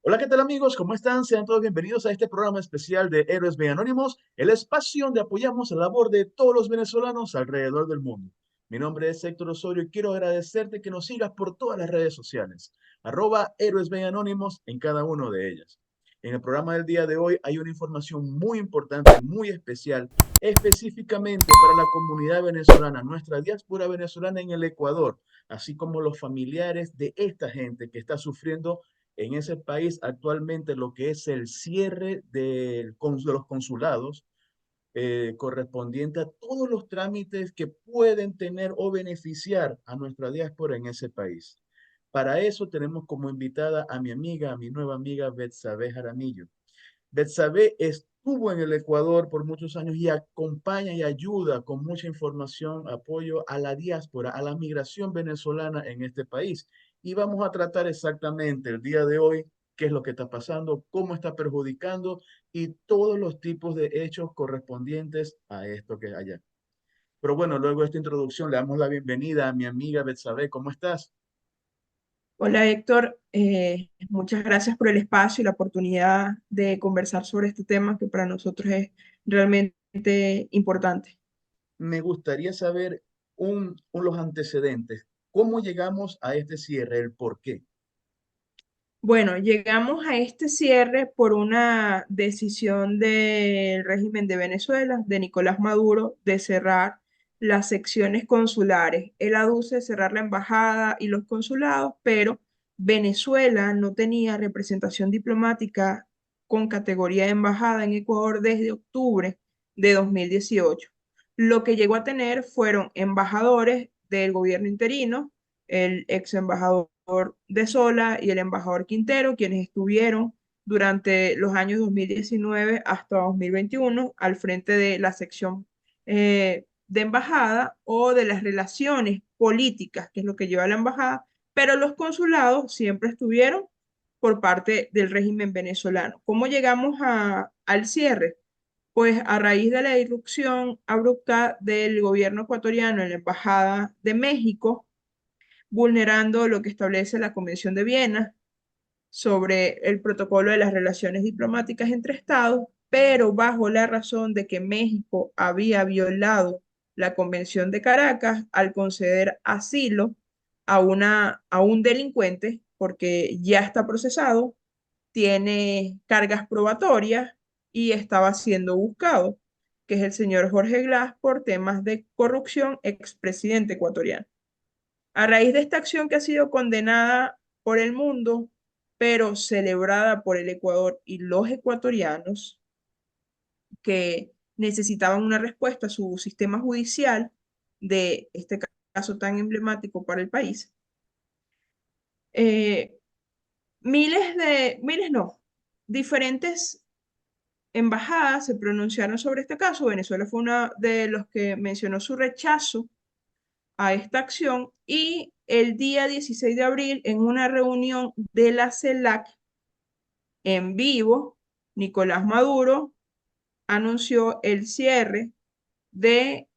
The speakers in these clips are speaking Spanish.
Hola, ¿qué tal amigos? ¿Cómo están? Sean todos bienvenidos a este programa especial de Héroes Bien Anónimos, el espacio donde apoyamos la labor de todos los venezolanos alrededor del mundo. Mi nombre es Héctor Osorio y quiero agradecerte que nos sigas por todas las redes sociales, @Héroes Bien Anónimos en cada una de ellas. En el programa del día de hoy hay una información muy importante, muy especial, específicamente para la comunidad venezolana, nuestra diáspora venezolana en el Ecuador, así como los familiares de esta gente que está sufriendo en ese país actualmente lo que es el cierre de los consulados correspondiente a todos los trámites que pueden tener o beneficiar a nuestra diáspora en ese país. Para eso tenemos como invitada a mi amiga, a mi nueva amiga Betsabe Jaramillo. Betsabe estuvo en el Ecuador por muchos años y acompaña y ayuda con mucha información, apoyo a la diáspora, a la migración venezolana en este país. Y vamos a tratar exactamente el día de hoy qué es lo que está pasando, cómo está perjudicando y todos los tipos de hechos correspondientes a esto que hay allá. Pero bueno, luego de esta introducción le damos la bienvenida a mi amiga Betsabe. ¿Cómo estás? Hola Héctor, muchas gracias por el espacio y la oportunidad de conversar sobre este tema que para nosotros es realmente importante. Me gustaría saber los antecedentes. ¿Cómo llegamos a este cierre? ¿El por qué? Bueno, llegamos a este cierre por una decisión del régimen de Venezuela, de Nicolás Maduro, de cerrar las secciones consulares. Él aduce cerrar la embajada y los consulados, pero Venezuela no tenía representación diplomática con categoría de embajada en Ecuador desde octubre de 2018. Lo que llegó a tener fueron embajadores del gobierno interino, el ex embajador de Sola y el embajador Quintero, quienes estuvieron durante los años 2019 hasta 2021 al frente de la sección de embajada o de las relaciones políticas, que es lo que lleva la embajada, pero los consulados siempre estuvieron por parte del régimen venezolano. ¿Cómo llegamos al cierre? Pues a raíz de la irrupción abrupta del gobierno ecuatoriano en la Embajada de México, vulnerando lo que establece la Convención de Viena sobre el protocolo de las relaciones diplomáticas entre Estados, pero bajo la razón de que México había violado la Convención de Caracas al conceder asilo a un delincuente, porque ya está procesado, tiene cargas probatorias y estaba siendo buscado, que es el señor Jorge Glass por temas de corrupción, expresidente ecuatoriano. A raíz de esta acción que ha sido condenada por el mundo, pero celebrada por el Ecuador y los ecuatorianos que necesitaban una respuesta a su sistema judicial de este caso tan emblemático para el país, eh, miles no, diferentes embajadas se pronunciaron sobre este caso. Venezuela fue una de los que mencionó su rechazo a esta acción y el día 16 de abril, en una reunión de la CELAC en vivo, Nicolás Maduro anunció el cierre de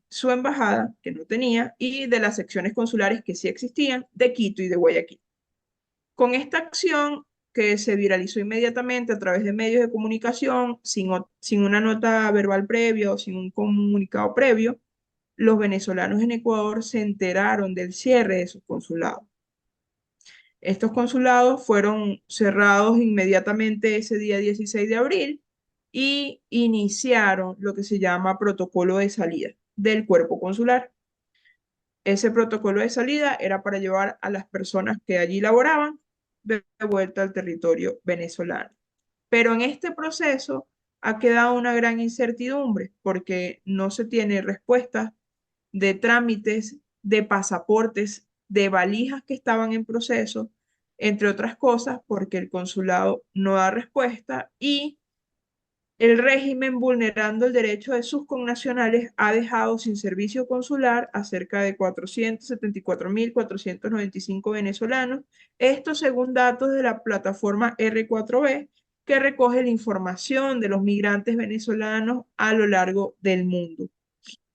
su embajada, que no tenía, y de las secciones consulares que sí existían, de Quito y de Guayaquil. Con esta acción, que se viralizó inmediatamente a través de medios de comunicación, sin una nota verbal previa o sin un comunicado previo, los venezolanos en Ecuador se enteraron del cierre de sus consulados. Estos consulados fueron cerrados inmediatamente ese día 16 de abril y iniciaron lo que se llama protocolo de salida del cuerpo consular. Ese protocolo de salida era para llevar a las personas que allí laboraban de vuelta al territorio venezolano. Pero en este proceso ha quedado una gran incertidumbre porque no se tiene respuesta de trámites, de pasaportes, de valijas que estaban en proceso, entre otras cosas, porque el consulado no da respuesta y el régimen, vulnerando el derecho de sus connacionales, ha dejado sin servicio consular a cerca de 474.495 venezolanos, esto según datos de la plataforma R4B, que recoge la información de los migrantes venezolanos a lo largo del mundo.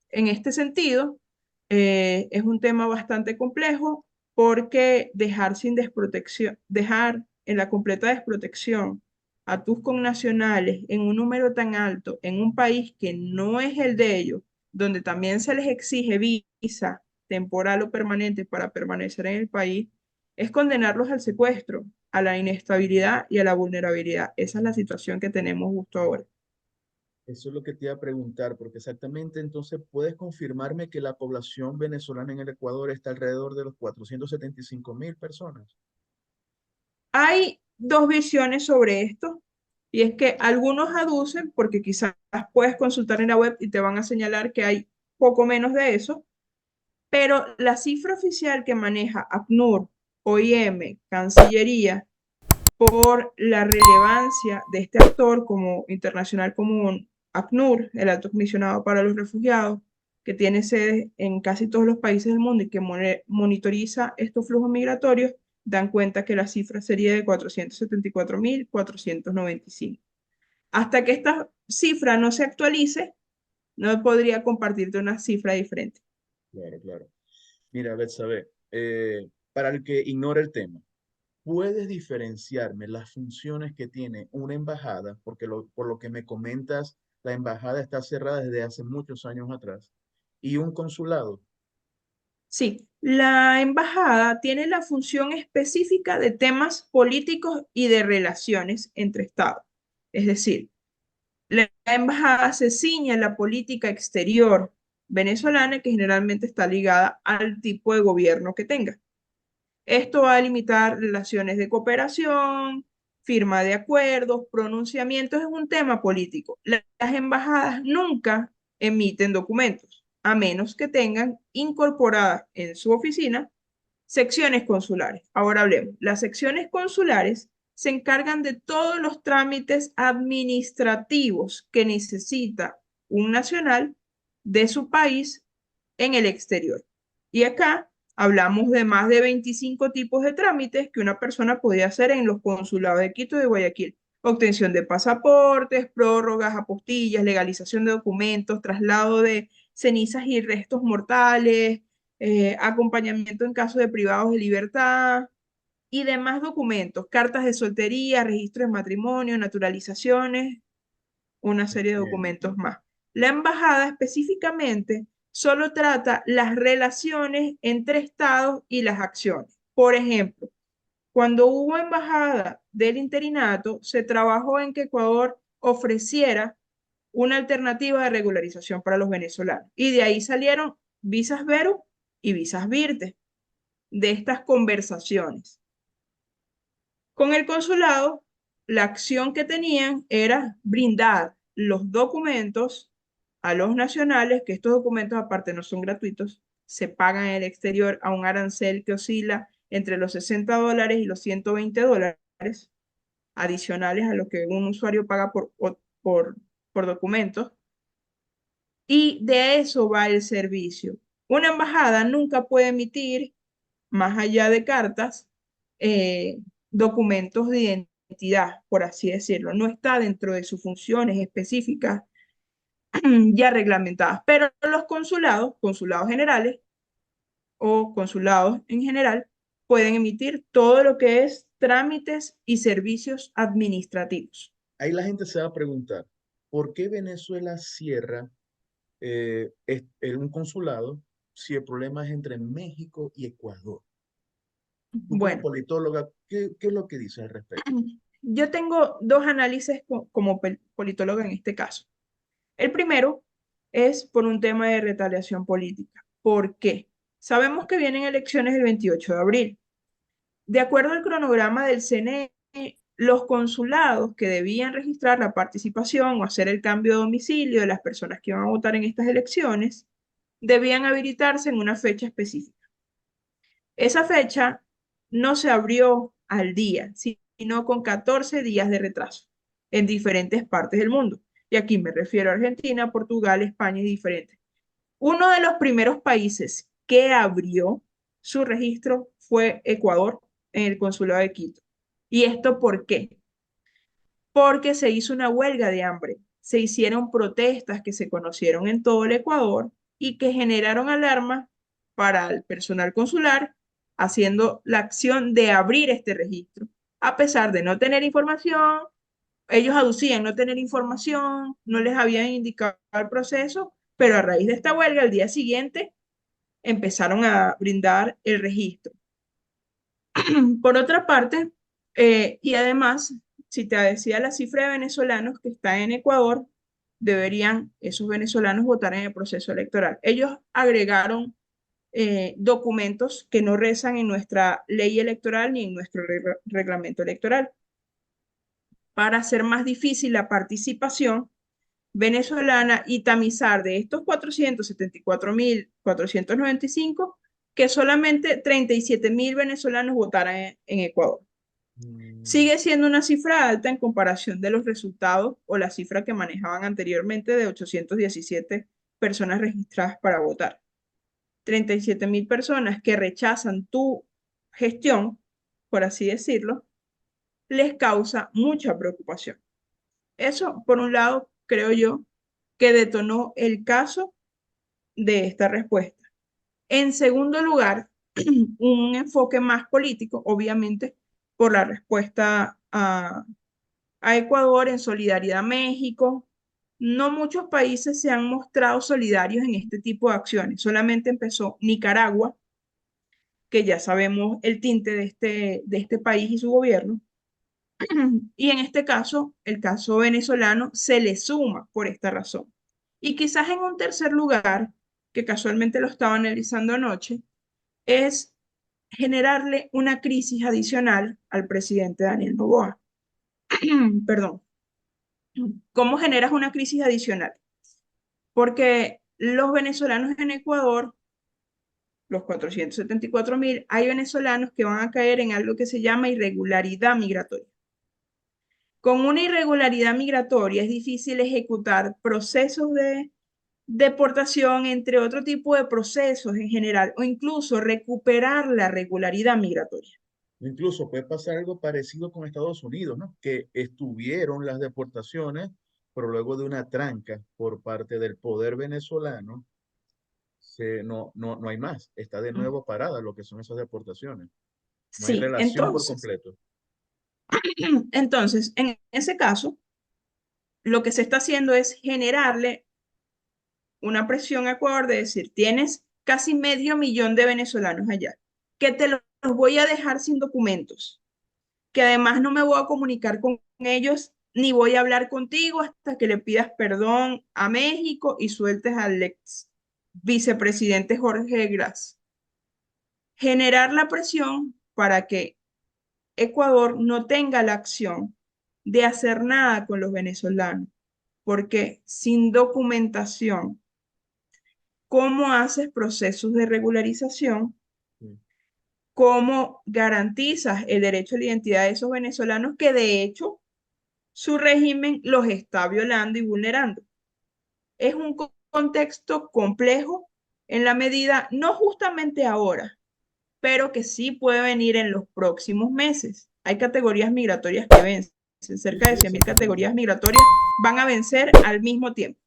En este sentido, es un tema bastante complejo porque dejar sin desprotección, dejar en la completa desprotección a tus connacionales en un número tan alto en un país que no es el de ellos, donde también se les exige visa temporal o permanente para permanecer en el país, es condenarlos al secuestro, a la inestabilidad y a la vulnerabilidad. Esa es la situación que tenemos justo ahora. Eso es lo que te iba a preguntar, porque exactamente entonces puedes confirmarme que la población venezolana en el Ecuador está alrededor de los 475.000 personas. Hay dos visiones sobre esto, y es que algunos aducen, porque quizás puedes consultar en la web y te van a señalar que hay poco menos de eso, pero la cifra oficial que maneja ACNUR, OIM, Cancillería, por la relevancia de este actor como internacional común, ACNUR, el Alto Comisionado para los Refugiados, que tiene sede en casi todos los países del mundo y que monitoriza estos flujos migratorios, dan cuenta que la cifra sería de 474.495. Hasta que esta cifra no se actualice, no podría compartirte una cifra diferente. Claro, claro. Mira, Betsabe, para el que ignora el tema, ¿puedes diferenciarme las funciones que tiene una embajada? Porque por lo que me comentas, la embajada está cerrada desde hace muchos años atrás. Y un consulado. Sí, la embajada tiene la función específica de temas políticos y de relaciones entre estados. Es decir, la embajada se ciña a la política exterior venezolana que generalmente está ligada al tipo de gobierno que tenga. Esto va a limitar relaciones de cooperación, firma de acuerdos, pronunciamientos, es un tema político. Las embajadas nunca emiten documentos, a menos que tengan incorporadas en su oficina secciones consulares. Ahora hablemos. Las secciones consulares se encargan de todos los trámites administrativos que necesita un nacional de su país en el exterior. Y acá hablamos de más de 25 tipos de trámites que una persona podía hacer en los consulados de Quito y de Guayaquil. Obtención de pasaportes, prórrogas, apostillas, legalización de documentos, traslado de cenizas y restos mortales, acompañamiento en caso de privados de libertad y demás documentos, cartas de soltería, registros de matrimonio, naturalizaciones, una serie de Entiendo. documentos más. La embajada específicamente solo trata las relaciones entre estados y las acciones. Por ejemplo, cuando hubo embajada del interinato, se trabajó en que Ecuador ofreciera una alternativa de regularización para los venezolanos. Y de ahí salieron visas Vero y visas Virte, de estas conversaciones. Con el consulado, la acción que tenían era brindar los documentos a los nacionales, que estos documentos aparte no son gratuitos, se pagan en el exterior a un arancel que oscila entre los $60 y los $120 adicionales a lo que un usuario paga por documentos. Y de eso va el servicio. Una embajada nunca puede emitir, más allá de cartas, eh, documentos de identidad, por así decirlo. No está dentro de sus funciones específicas ya reglamentadas. Pero los consulados, consulados generales o consulados en general, pueden emitir todo lo que es trámites y servicios administrativos. Ahí la gente se va a preguntar, ¿por qué Venezuela cierra un consulado si el problema es entre México y Ecuador? Tú como Bueno, politóloga, ¿qué es lo que dices al respecto? yo tengo dos análisis como politóloga en este caso. El primero es por un tema de retaliación política. ¿Por qué? Sabemos que vienen elecciones el 28 de abril. De acuerdo al cronograma del CNE, los consulados que debían registrar la participación o hacer el cambio de domicilio de las personas que iban a votar en estas elecciones debían habilitarse en una fecha específica. Esa fecha no se abrió al día, sino con 14 días de retraso en diferentes partes del mundo. Y aquí me refiero a Argentina, Portugal, España y diferentes. Uno de los primeros países que abrió su registro fue Ecuador en el consulado de Quito. ¿Y esto por qué? Porque se hizo una huelga de hambre. Se hicieron protestas que se conocieron en todo el Ecuador y que generaron alarma para el personal consular, haciendo la acción de abrir este registro. A pesar de no tener información, ellos aducían no tener información, no les habían indicado el proceso, pero a raíz de esta huelga, al día siguiente empezaron a brindar el registro. Por otra parte, y además, si te decía la cifra de venezolanos que está en Ecuador, deberían esos venezolanos votar en el proceso electoral. Ellos agregaron documentos que no rezan en nuestra ley electoral ni en nuestro reglamento electoral. Para hacer más difícil la participación venezolana y tamizar de estos 474.495 que solamente 37.000 venezolanos votaran en Ecuador. Mm, Sigue siendo una cifra alta en comparación de los resultados o la cifra que manejaban anteriormente de 817 personas registradas para votar. 37.000 personas que rechazan tu gestión, por así decirlo, les causa mucha preocupación. Eso, por un lado, creo yo, que detonó el caso de esta respuesta. En segundo lugar, un enfoque más político, obviamente, por la respuesta a Ecuador en solidaridad a México. No muchos países se han mostrado solidarios en este tipo de acciones. Solamente empezó Nicaragua, que ya sabemos el tinte de este país y su gobierno. Y en este caso, el caso venezolano se le suma por esta razón. Y quizás en un tercer lugar, que casualmente lo estaba analizando anoche, es generarle una crisis adicional al presidente Daniel Noboa. Perdón. ¿Cómo generas una crisis adicional? Porque los venezolanos en Ecuador, los 474.000, hay venezolanos que van a caer en algo que se llama irregularidad migratoria. Con una irregularidad migratoria es difícil ejecutar procesos de deportación, entre otro tipo de procesos en general, o incluso recuperar la regularidad migratoria. Incluso puede pasar algo parecido con Estados Unidos, ¿no? Que estuvieron las deportaciones, pero luego de una tranca por parte del poder venezolano, no hay más. Está de nuevo parada lo que son esas deportaciones. No hay Sí, relación por entonces, completo. entonces, en ese caso, lo que se está haciendo es generarle una presión a Ecuador de decir, tienes casi medio millón de venezolanos allá, que los voy a dejar sin documentos, que además no me voy a comunicar con ellos ni voy a hablar contigo hasta que le pidas perdón a México y sueltes al ex vicepresidente Jorge Gras. Generar la presión para que Ecuador no tenga la acción de hacer nada con los venezolanos, porque sin documentación, ¿cómo haces procesos de regularización? Sí, ¿Cómo garantizas el derecho a la identidad de esos venezolanos que de hecho su régimen los está violando y vulnerando? Es un contexto complejo en la medida, no justamente ahora, pero que sí puede venir en los próximos meses. Hay categorías migratorias que vencen, sí, cerca sí, de 100.000 exactamente. categorías migratorias van a vencer al mismo tiempo.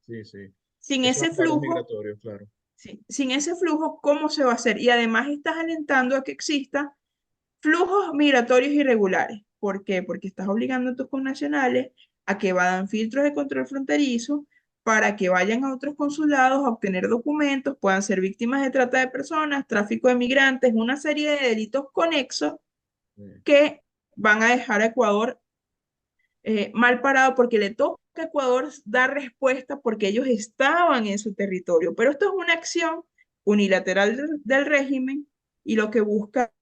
Sí, sí. Sin Esos ese amparos flujo, migratorios, claro. sí, sin ese flujo, ¿cómo se va a hacer? Y además estás alentando a que exista flujos migratorios irregulares. ¿Por qué? Porque estás obligando a tus connacionales a que vayan filtros de control fronterizo para que vayan a otros consulados a obtener documentos, puedan ser víctimas de trata de personas, tráfico de migrantes, una serie de delitos conexos Sí, que van a dejar a Ecuador mal parado porque le toca a Ecuador dar respuesta porque ellos estaban en su territorio. Pero esto es una acción unilateral del régimen y lo que busca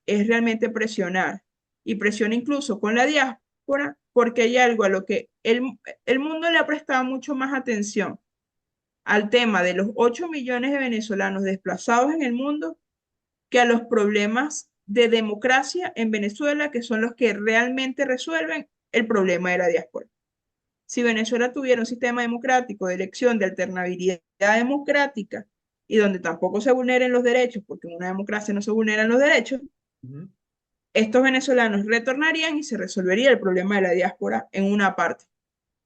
es realmente presionar y presiona incluso con la diáspora porque hay algo a lo que el mundo le ha prestado mucho más atención al tema de los 8 millones de venezolanos desplazados en el mundo que a los problemas de democracia en Venezuela, que son los que realmente resuelven el problema de la diáspora. Si Venezuela tuviera un sistema democrático de elección de alternabilidad democrática y donde tampoco se vulneren los derechos, porque en una democracia no se vulneran los derechos, ujú, estos venezolanos retornarían y se resolvería el problema de la diáspora en una parte.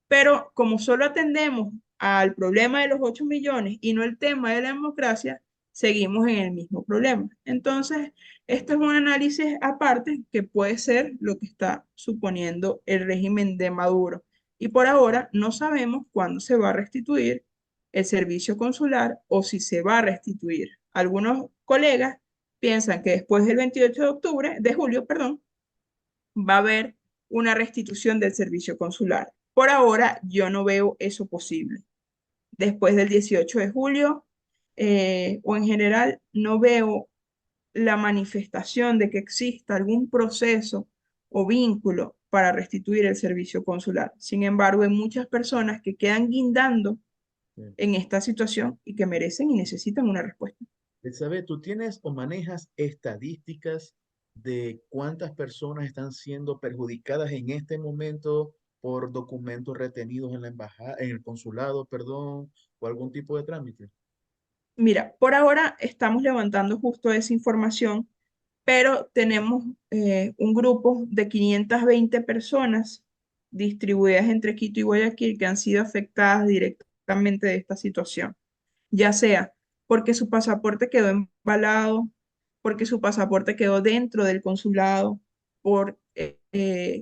Pero como solo atendemos al problema de los 8 millones y no el tema de la democracia, seguimos en el mismo problema. Entonces, este es un análisis aparte que puede ser lo que está suponiendo el régimen de Maduro. Y por ahora no sabemos cuándo se va a restituir el servicio consular o si se va a restituir. Algunos colegas piensan que después del 28 de octubre, de julio, perdón, va a haber una restitución del servicio consular. Por ahora yo no veo eso posible. Después del 18 de julio o en general no veo la manifestación de que exista algún proceso o vínculo para restituir el servicio consular. Sin embargo, hay muchas personas que quedan guindando Sí. en esta situación y que merecen y necesitan una respuesta. Elizabeth, ¿tú tienes o manejas estadísticas de cuántas personas están siendo perjudicadas en este momento por documentos retenidos en la embajada, en el consulado, perdón, o algún tipo de trámite? Mira, por ahora estamos levantando justo esa información, pero tenemos un grupo de 520 personas distribuidas entre Quito y Guayaquil que han sido afectadas directamente de esta situación, ya sea porque su pasaporte quedó embalado, porque su pasaporte quedó dentro del consulado, por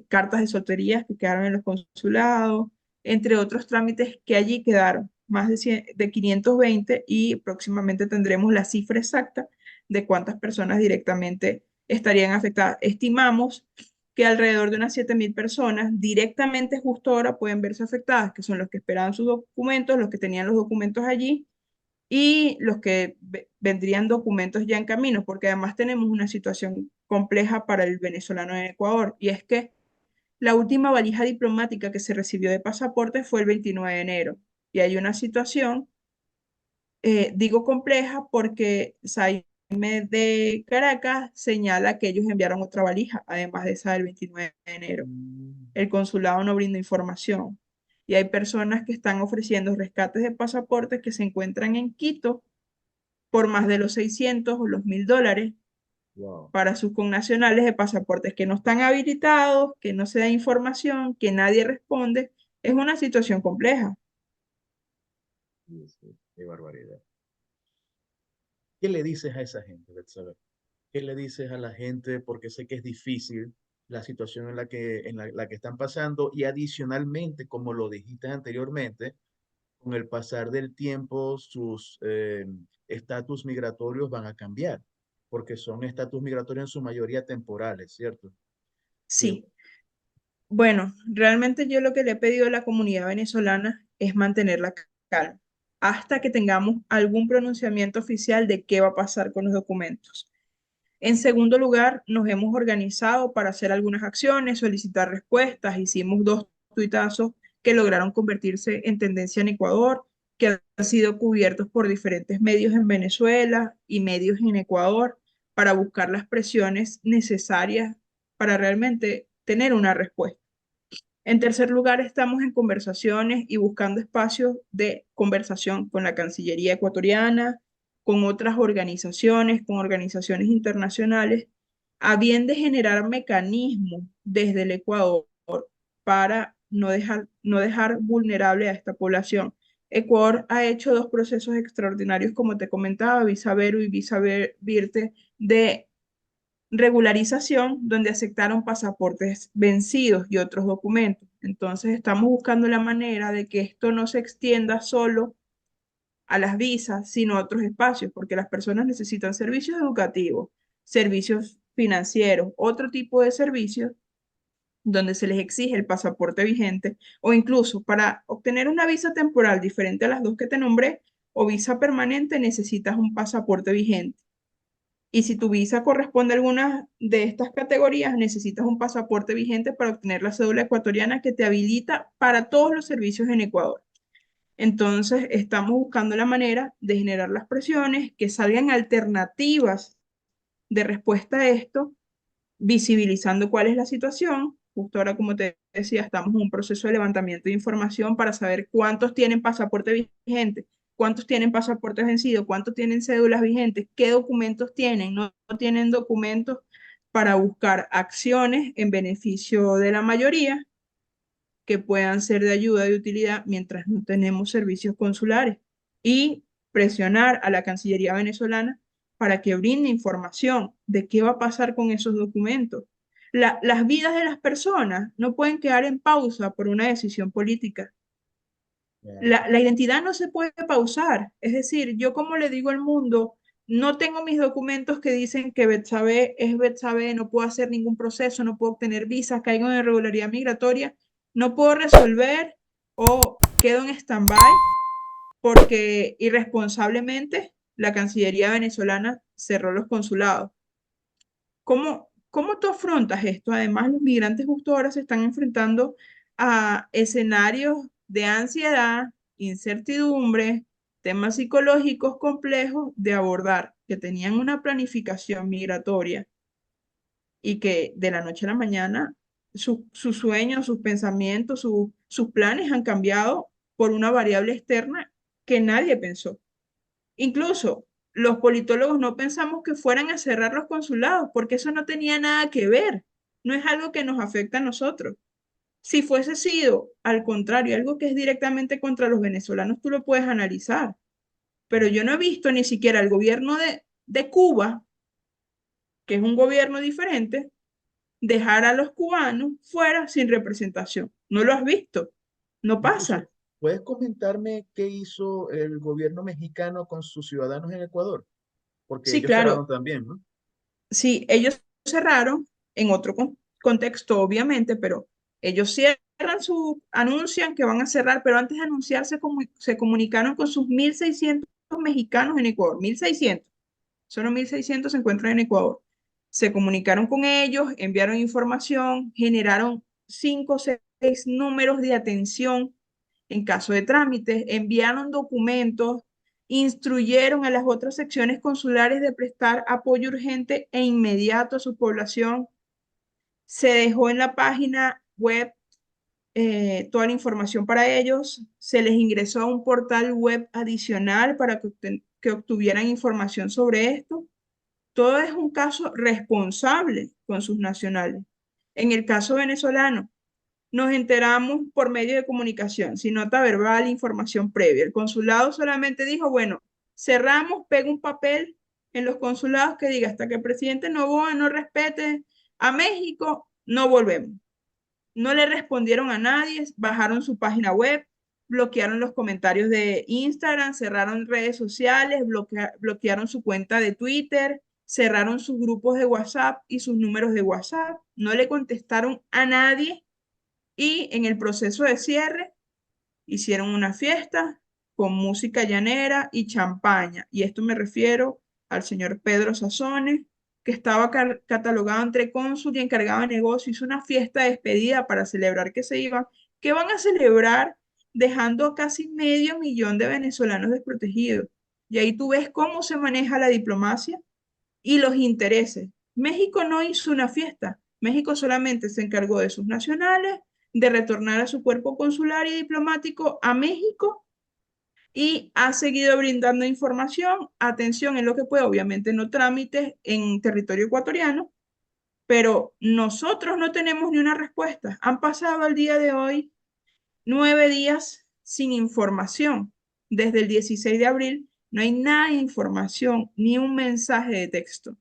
cartas de solterías que quedaron en los consulados, entre otros trámites que allí quedaron, más de, 100 de 520 y próximamente tendremos la cifra exacta de cuántas personas directamente estarían afectadas. Estimamos que alrededor de unas 7.000 personas directamente justo ahora pueden verse afectadas, que son los que esperaban sus documentos, los que tenían los documentos allí y los que vendrían documentos ya en camino, porque además tenemos una situación compleja para el venezolano en Ecuador, y es que la última valija diplomática que se recibió de pasaporte fue el 29 de enero, y hay una situación, digo compleja, porque Saime de Caracas señala que ellos enviaron otra valija, además de esa del 29 de enero. Mm. El consulado no brinda información. Y hay personas que están ofreciendo rescates de pasaportes que se encuentran en Quito por más de los 600 o los $1.000 Wow. para sus connacionales de pasaportes que no están habilitados, que no se da información, que nadie responde. Es una situación compleja. Sí, sí, qué barbaridad. ¿Qué le dices a esa gente, Betsabe? ¿Qué le dices a la gente? Porque sé que es difícil la situación en la que están pasando y adicionalmente, como lo dijiste anteriormente, con el pasar del tiempo, sus estatus migratorios van a cambiar, porque son estatus migratorios en su mayoría temporales, ¿cierto? Que- Sí, bueno, realmente yo lo que le he pedido a la comunidad venezolana es mantener la calma hasta que tengamos algún pronunciamiento oficial de qué va a pasar con los documentos. En segundo lugar, nos hemos organizado para hacer algunas acciones, solicitar respuestas. Hicimos dos tuitazos que lograron convertirse en tendencia en Ecuador, que han sido cubiertos por diferentes medios en Venezuela y medios en Ecuador para buscar las presiones necesarias para realmente tener una respuesta. En tercer lugar, estamos en conversaciones y buscando espacios de conversación con la Cancillería ecuatoriana, con otras organizaciones, con organizaciones internacionales, a bien de generar mecanismos desde el Ecuador para no dejar vulnerable a esta población. Ecuador ha hecho dos procesos extraordinarios, como te comentaba, Visa Vero y Visa Virte, de regularización, donde aceptaron pasaportes vencidos y otros documentos. Entonces, estamos buscando la manera de que esto no se extienda solo a las visas, sino a otros espacios, porque las personas necesitan servicios educativos, servicios financieros, otro tipo de servicios donde se les exige el pasaporte vigente o incluso para obtener una visa temporal diferente a las dos que te nombré o visa permanente necesitas un pasaporte vigente. Y si tu visa corresponde a alguna de estas categorías, necesitas un pasaporte vigente para obtener la cédula ecuatoriana que te habilita para todos los servicios en Ecuador. Entonces, estamos buscando la manera de generar las presiones, que salgan alternativas de respuesta a esto, visibilizando cuál es la situación. Justo ahora, como te decía, estamos en un proceso de levantamiento de información para saber cuántos tienen pasaporte vigente, cuántos tienen pasaportes vencidos, cuántos tienen cédulas vigentes, qué documentos tienen, no tienen documentos, para buscar acciones en beneficio de la mayoría que puedan ser de ayuda, de utilidad, mientras no tenemos servicios consulares. Y presionar a la Cancillería venezolana para que brinde información de qué va a pasar con esos documentos. Las vidas de las personas no pueden quedar en pausa por una decisión política. Claro. La identidad no se puede pausar. Es decir, yo como le digo al mundo, no tengo mis documentos que dicen que Betsabe es Betsabe, no puedo hacer ningún proceso, no puedo obtener visas, caigo en irregularidad migratoria, no puedo resolver o quedo en stand-by porque irresponsablemente la Cancillería venezolana cerró los consulados. ¿Cómo tú afrontas esto? Además, los migrantes justo ahora se están enfrentando a escenarios de ansiedad, incertidumbre, temas psicológicos complejos de abordar, que tenían una planificación migratoria y que de la noche a la mañana sus sueños, sus pensamientos, sus planes han cambiado por una variable externa que nadie pensó. Incluso los politólogos no pensamos que fueran a cerrar los consulados, porque eso no tenía nada que ver. No es algo que nos afecta a nosotros. Si fuese sido, al contrario, algo que es directamente contra los venezolanos, tú lo puedes analizar. Pero yo no he visto ni siquiera el gobierno de Cuba, que es un gobierno diferente, dejar a los cubanos fuera sin representación. No lo has visto. No Incluso, pasa. ¿puedes comentarme qué hizo el gobierno mexicano con sus ciudadanos en Ecuador? Porque Sí, ellos cerraron claro. también, ¿no? Sí, ellos cerraron en otro contexto, obviamente, pero ellos cierran anuncian que van a cerrar, pero antes de anunciar se comunicaron con sus 1.600 mexicanos en Ecuador, 1.600, solo 1.600 se encuentran en Ecuador. Se comunicaron con ellos, enviaron información, generaron 5 o 6 números de atención en caso de trámites, enviaron documentos, instruyeron a las otras secciones consulares de prestar apoyo urgente e inmediato a su población. Se dejó en la página web toda la información para ellos, se les ingresó a un portal web adicional para que obtuvieran información sobre esto. Todo es un caso responsable con sus nacionales. En el caso venezolano, nos enteramos por medio de comunicación, sin nota verbal, información previa. El consulado solamente dijo, bueno, cerramos, pega un papel en los consulados que diga, hasta que el presidente Noboa no respete a México, no volvemos. No le respondieron a nadie, bajaron su página web, bloquearon los comentarios de Instagram, cerraron redes sociales, bloquearon su cuenta de Twitter, cerraron sus grupos de WhatsApp y sus números de WhatsApp, no le contestaron a nadie y en el proceso de cierre hicieron una fiesta con música llanera y champaña. Y esto me refiero al señor Pedro Sazones, que estaba catalogado entre cónsul y encargado de negocio. Hizo una fiesta de despedida para celebrar que se iban. ¿Qué van a celebrar dejando a casi medio millón de venezolanos desprotegidos? Y ahí tú ves cómo se maneja la diplomacia y los intereses. México no hizo una fiesta. México solamente se encargó de sus nacionales, de retornar a su cuerpo consular y diplomático a México y ha seguido brindando información, atención en lo que puede, obviamente no trámites en territorio ecuatoriano, pero nosotros no tenemos ni una respuesta. Han pasado al día de hoy 9 días sin información. Desde el 16 de abril no hay nada de información, ni un mensaje de texto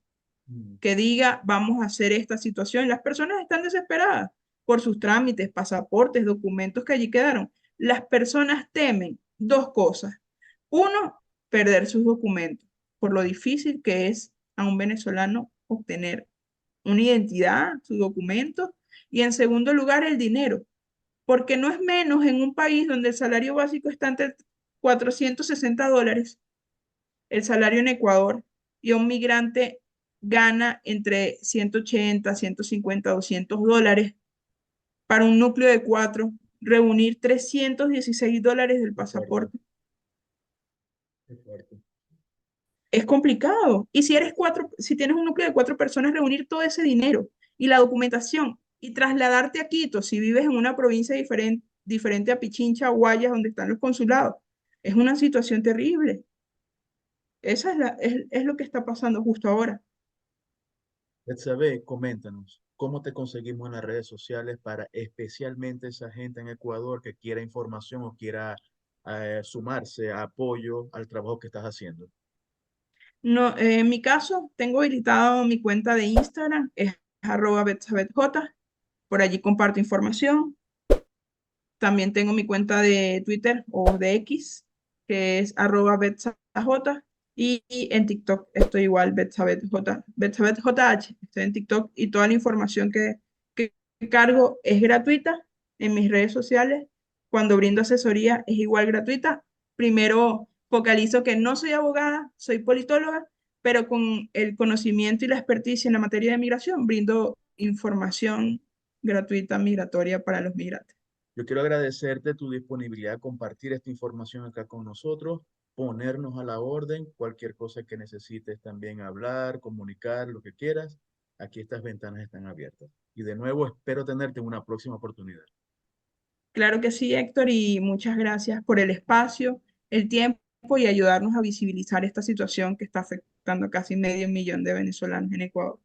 Mm. que diga, vamos a hacer esta situación. Las personas están desesperadas por sus trámites, pasaportes, documentos que allí quedaron. Las personas temen dos cosas. Uno, perder sus documentos, por lo difícil que es a un venezolano obtener una identidad, sus documentos. Y en segundo lugar, el dinero, porque no es menos en un país donde el salario básico está entre $460, el salario en Ecuador, y un migrante gana entre 180, 150, $200 para un núcleo de cuatro, reunir $316 del Qué fuerte, pasaporte. qué fuerte. Es complicado. Y si eres cuatro, si tienes un núcleo de 4 personas, reunir todo ese dinero y la documentación y trasladarte a Quito, si vives en una provincia diferente a Pichincha o Guayas, donde están los consulados, es una situación terrible. Esa es lo que está pasando justo ahora. Betsabe, coméntanos, ¿cómo te conseguimos en las redes sociales para especialmente esa gente en Ecuador que quiera información o quiera sumarse a apoyo al trabajo que estás haciendo? No, en mi caso, tengo habilitado mi cuenta de Instagram, es @betsabetj. Por allí comparto información. También tengo mi cuenta de Twitter o de X, que es @betsabj. Y en TikTok estoy igual, betsabetj, betsabetjh. Estoy en TikTok y toda la información que cargo es gratuita en mis redes sociales. Cuando brindo asesoría es igual gratuita. Primero focalizo que no soy abogada, soy politóloga, pero con el conocimiento y la experticia en la materia de migración brindo información gratuita migratoria para los migrantes. Yo quiero agradecerte tu disponibilidad a compartir esta información acá con nosotros, ponernos a la orden, cualquier cosa que necesites también hablar, comunicar, lo que quieras. Aquí estas ventanas están abiertas. Y de nuevo espero tenerte en una próxima oportunidad. Claro que sí, Héctor, y muchas gracias por el espacio, el tiempo y ayudarnos a visibilizar esta situación que está afectando a casi medio millón de venezolanos en Ecuador.